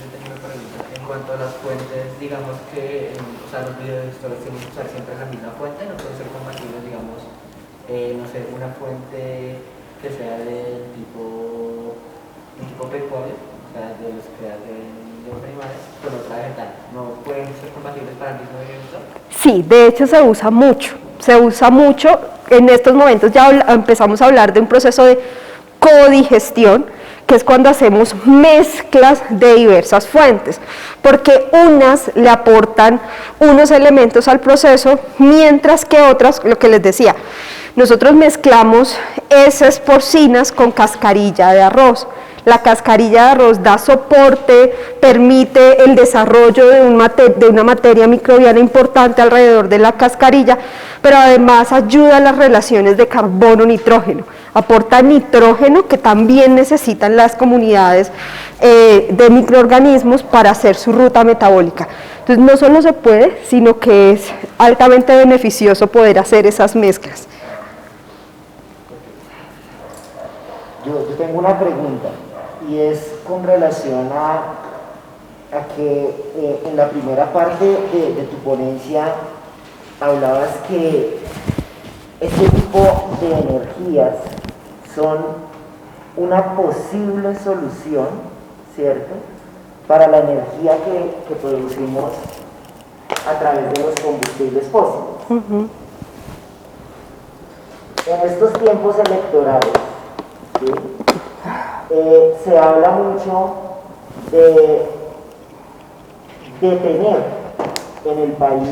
Yo tengo una pregunta en cuanto a las fuentes, digamos que los biodigestores tienen que usar siempre la misma fuente, no pueden ser compatibles, digamos, no sé, una fuente que sea del tipo pecuario, o sea, de los que hacen primarias, con otra vegetal, ¿no pueden ser compatibles para el mismo biodigestor? Sí, de hecho se usa mucho, en estos momentos ya empezamos a hablar de un proceso de codigestión, que es cuando hacemos mezclas de diversas fuentes, porque unas le aportan unos elementos al proceso, mientras que otras, lo que les decía, nosotros mezclamos heces porcinas con cascarilla de arroz. La cascarilla de arroz da soporte, permite el desarrollo de una materia microbiana importante alrededor de la cascarilla, pero además ayuda a las relaciones de carbono-nitrógeno, aporta nitrógeno que también necesitan las comunidades de microorganismos para hacer su ruta metabólica. Entonces no solo se puede, sino que es altamente beneficioso poder hacer esas mezclas. Yo tengo una pregunta y es con relación a que en la primera parte de tu ponencia hablabas que este tipo de energías son una posible solución, ¿cierto?, para la energía que producimos a través de los combustibles fósiles. En estos tiempos electorales, ¿sí?, se habla mucho de tener en el país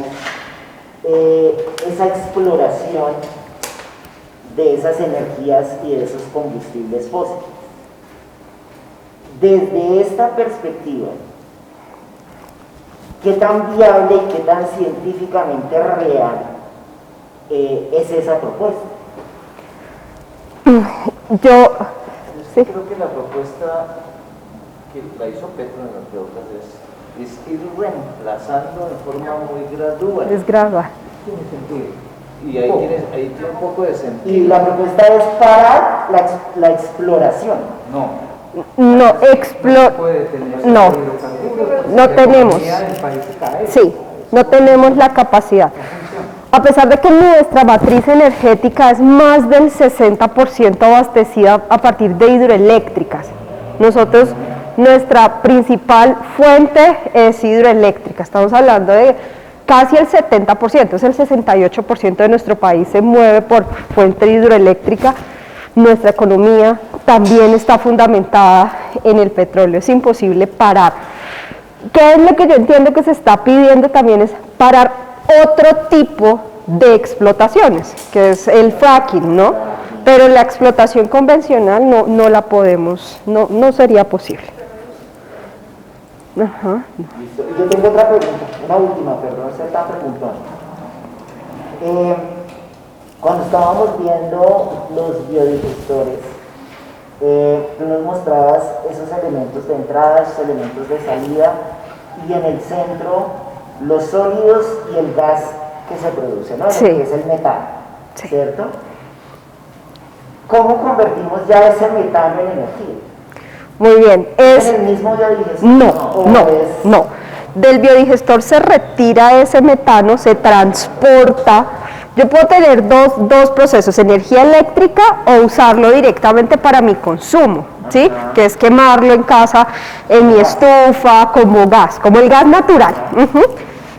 esa exploración de esas energías y de esos combustibles fósiles. Desde esta perspectiva, ¿qué tan viable y qué tan científicamente real es esa propuesta? Yo sí creo que la propuesta que la hizo Petro, entre otras, es ir reemplazando de forma muy gradual. es grava. Tiene sentido. Y ahí tiene un poco de sentido. Y la propuesta es parar la exploración. No. No, no, no tenemos. Sí, no tenemos la capacidad. A pesar de que nuestra matriz energética es más del 60% abastecida a partir de hidroeléctricas, nosotros, nuestra principal fuente es hidroeléctrica. Estamos hablando de casi el 70%, es el 68% de nuestro país se mueve por fuente hidroeléctrica. Nuestra economía también está fundamentada en el petróleo, es imposible parar. ¿Qué es lo que yo entiendo que se está pidiendo también? Es parar otro tipo de explotaciones, que es el fracking, ¿no? Pero la explotación convencional no la podemos, no sería posible. Ajá. Listo. Yo tengo otra pregunta, una última, perdón, ser tan preguntón. Cuando estábamos viendo los biodigestores, tú nos mostrabas esos elementos de entrada, esos elementos de salida, y en el centro los sólidos y el gas que se produce, ¿no? Sí. Que es el metano, Sí. ¿cierto? ¿Cómo convertimos ya ese metano en energía? Muy bien. ¿Es en el mismo biodigestor? No. Del biodigestor se retira ese metano, se transporta. Yo puedo tener dos procesos, energía eléctrica o usarlo directamente para mi consumo, ¿sí? Que es quemarlo en casa, en mi estufa, como gas, como el gas natural.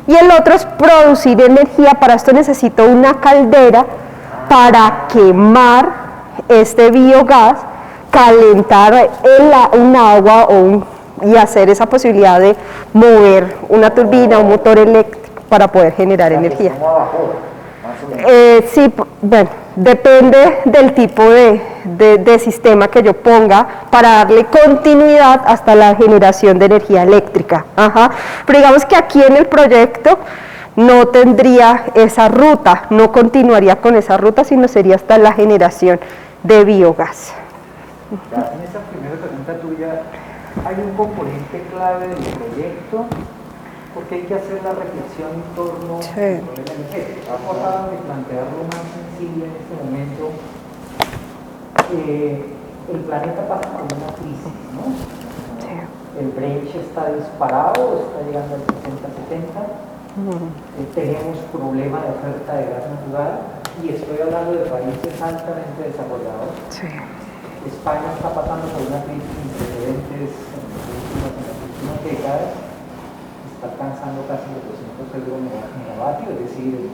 Y el otro es producir energía. Para esto necesito una caldera para quemar este biogás, calentar un agua y hacer esa posibilidad de mover una turbina, un motor eléctrico para poder generar energía. Como a vapor, más o menos. Sí, bueno, depende del tipo de sistema que yo ponga para darle continuidad hasta la generación de energía eléctrica. Pero digamos que aquí en el proyecto no tendría esa ruta, no continuaría con esa ruta, sino sería hasta la generación de biogás. En esa primera pregunta tuya, hay un componente clave del proyecto, porque hay que hacer la reflexión en torno al problema energético. Acordado de plantearlo más sensible en este momento. El planeta pasa por una crisis, ¿no? El Brent está disparado, está llegando al 60-70. Tenemos problema de oferta de gas natural, y estoy hablando de países altamente desarrollados. España está pasando por una crisis sin precedentes en las últimas décadas, está alcanzando casi los 200 euros megavatios, es decir,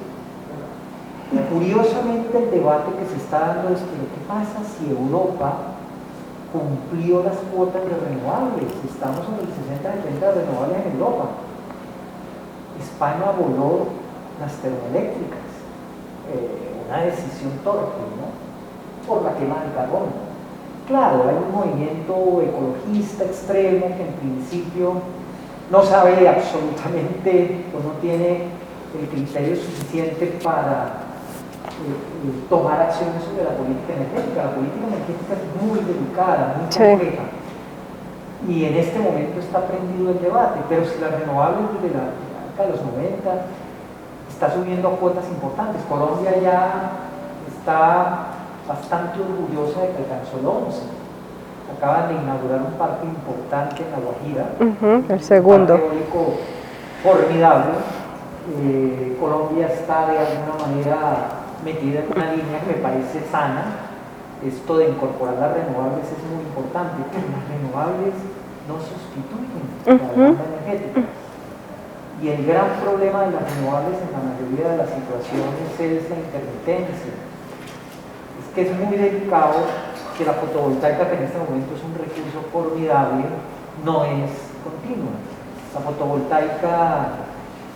curiosamente el debate que se está dando es que ¿qué pasa si Europa cumplió las cuotas de renovables? Estamos en el 60-70 de renovables en Europa. España voló las termoeléctricas, una decisión torpe, ¿no?, por la quema del carbón. Claro, hay un movimiento ecologista extremo que en principio no sabe absolutamente o no tiene el criterio suficiente para tomar acciones sobre la política energética. La política energética es muy delicada, muy compleja. Y en este momento está prendido el debate, pero si las renovables desde la década de los 90, está subiendo a cuotas importantes. Colombia ya está bastante orgullosa de que alcanzó el 11. Acaban de inaugurar un parque importante en La Guajira, el segundo. un parque eólico formidable. Colombia está de alguna manera metida en una línea que me parece sana. Esto de incorporar las renovables es muy importante, pero las renovables no sustituyen la demanda energética. Y el gran problema de las renovables en la mayoría de las situaciones es la intermitencia. Es que es muy delicado que la fotovoltaica, que en este momento es un recurso formidable, no es continua. La fotovoltaica,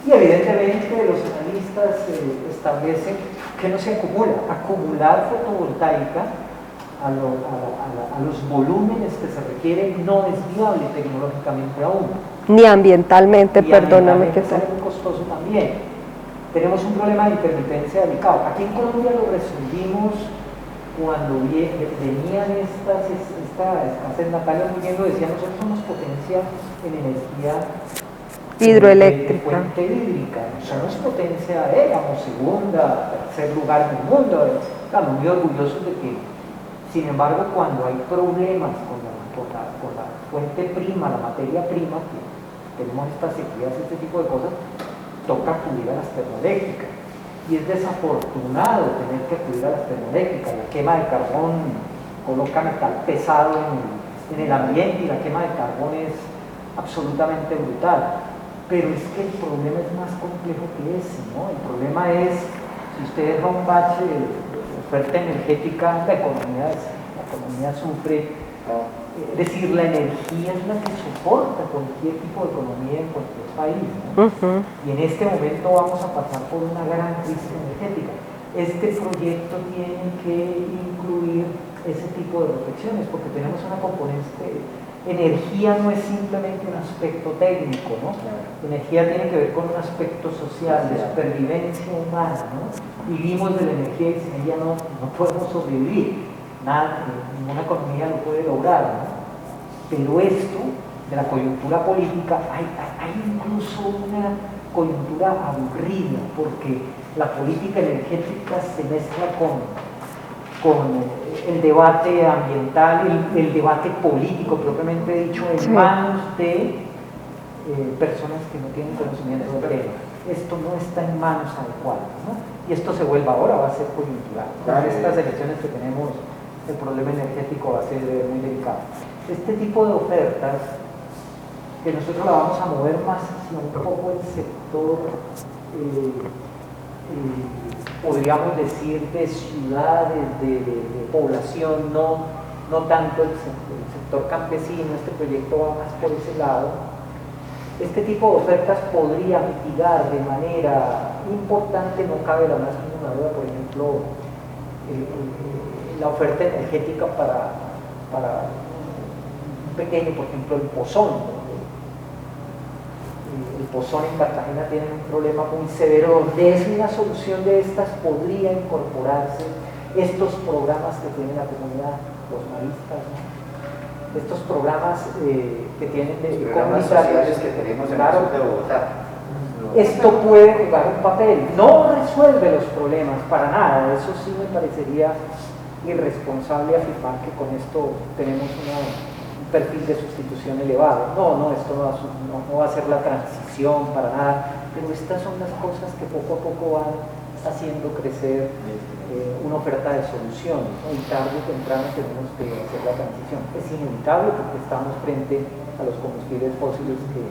y evidentemente los analistas establecen que no se acumula. Acumular fotovoltaica a los volúmenes que se requieren no es viable tecnológicamente aún. Ni ambientalmente, Y perdóname que ambientalmente es muy costoso también. Tenemos un problema de intermitencia delicado. Aquí en Colombia lo resolvimos cuando venían estas escasez. Natalia muy bien lo decía, nosotros somos potencia en energía hidroeléctrica. de fuente hídrica, somos potencia, éramos segunda, tercer lugar en el mundo, estamos muy orgullosos de que, sin embargo, cuando hay problemas con la fuente prima, la materia prima, que tenemos estas sequías, este tipo de cosas, toca acudir a las termoeléctricas. Y es desafortunado tener que acudir a las termoeléctricas. La quema de carbón coloca metal pesado en el ambiente y la quema de carbón es absolutamente brutal. Pero es que el problema es más complejo que ese, ¿no? El problema es, si usted deja un bache de oferta energética, la economía sufre. Es decir, la energía es la que soporta cualquier tipo de economía en cualquier país, ¿no? Y en este momento vamos a pasar por una gran crisis energética. Este proyecto tiene que incluir ese tipo de reflexiones, porque tenemos una componente. Energía no es simplemente un aspecto técnico, ¿no? Energía tiene que ver con un aspecto social, de supervivencia humana, ¿no? Vivimos de la energía y sin ella no podemos sobrevivir. Nada, ninguna economía lo puede lograr, ¿no? Pero esto, de la coyuntura política, hay incluso una coyuntura aburrida, porque la política energética se mezcla con el debate ambiental, el debate político propiamente dicho, en manos de personas que no tienen conocimiento del tema. Esto no está en manos adecuadas, ¿no? Y esto se vuelve ahora, va a ser coyuntural. Con estas elecciones que tenemos, el problema energético va a ser muy delicado. Este tipo de ofertas, que nosotros la vamos a mover más hacia un poco el sector, podríamos decir, de ciudades, de población, no tanto el sector campesino. Este proyecto va más por ese lado. Este tipo de ofertas podría mitigar de manera importante, no cabe la más mínima duda, por ejemplo, la oferta energética para un pequeño, por ejemplo, el Pozón. El Pozón en Cartagena tiene un problema muy severo, donde es una solución de estas, podría incorporarse estos programas que tiene la comunidad, los maristas, ¿no? Estos programas que tienen de programas sociales que tenemos en el sur de Bogotá. Esto puede jugar un papel, no resuelve los problemas para nada. Eso sí me parecería irresponsable afirmar que con esto tenemos un perfil de sustitución elevado. Esto no va a ser la transición para nada, pero estas son las cosas que poco a poco van haciendo crecer una oferta de soluciones, ¿no? Y tarde o temprano tenemos que hacer la transición. Es inevitable porque estamos frente a los combustibles fósiles que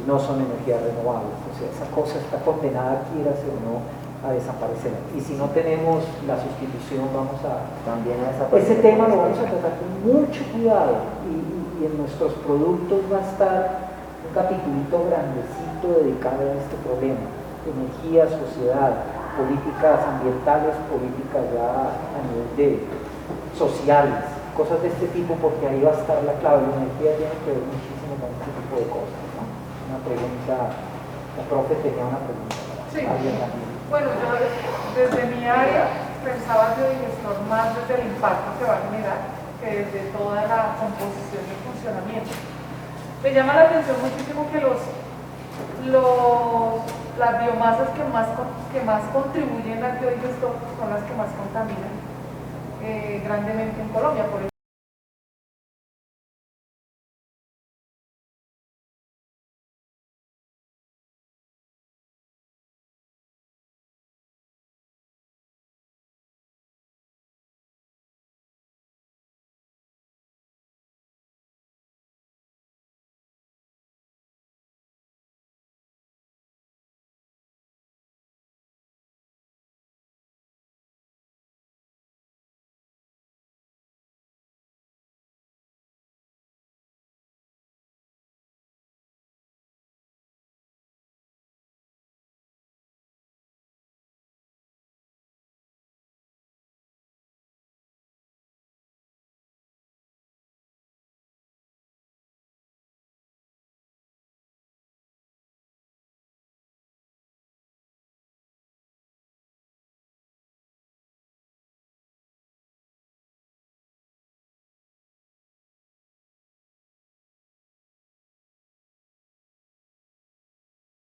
no son energías renovables. O sea, esa cosa está condenada, quierase o no, a desaparecer. Y si no tenemos la sustitución, vamos a también a desaparecer. Ese tema lo vamos a tratar con mucho cuidado y en nuestros productos va a estar un capitulito grandecito dedicado a este problema. Energía, sociedad, políticas ambientales, políticas ya a nivel de sociales, cosas de este tipo, porque ahí va a estar la clave. La energía tiene que ver muchísimo con este tipo de cosas, ¿no? Una pregunta, la profe tenía una pregunta. Sí. Bueno, yo desde mi área pensaba de gestor más desde el impacto que va a generar que desde toda la composición y funcionamiento. Me llama la atención muchísimo que los las biomasas que más contribuyen al biodigestor son las que más contaminan grandemente en Colombia. Por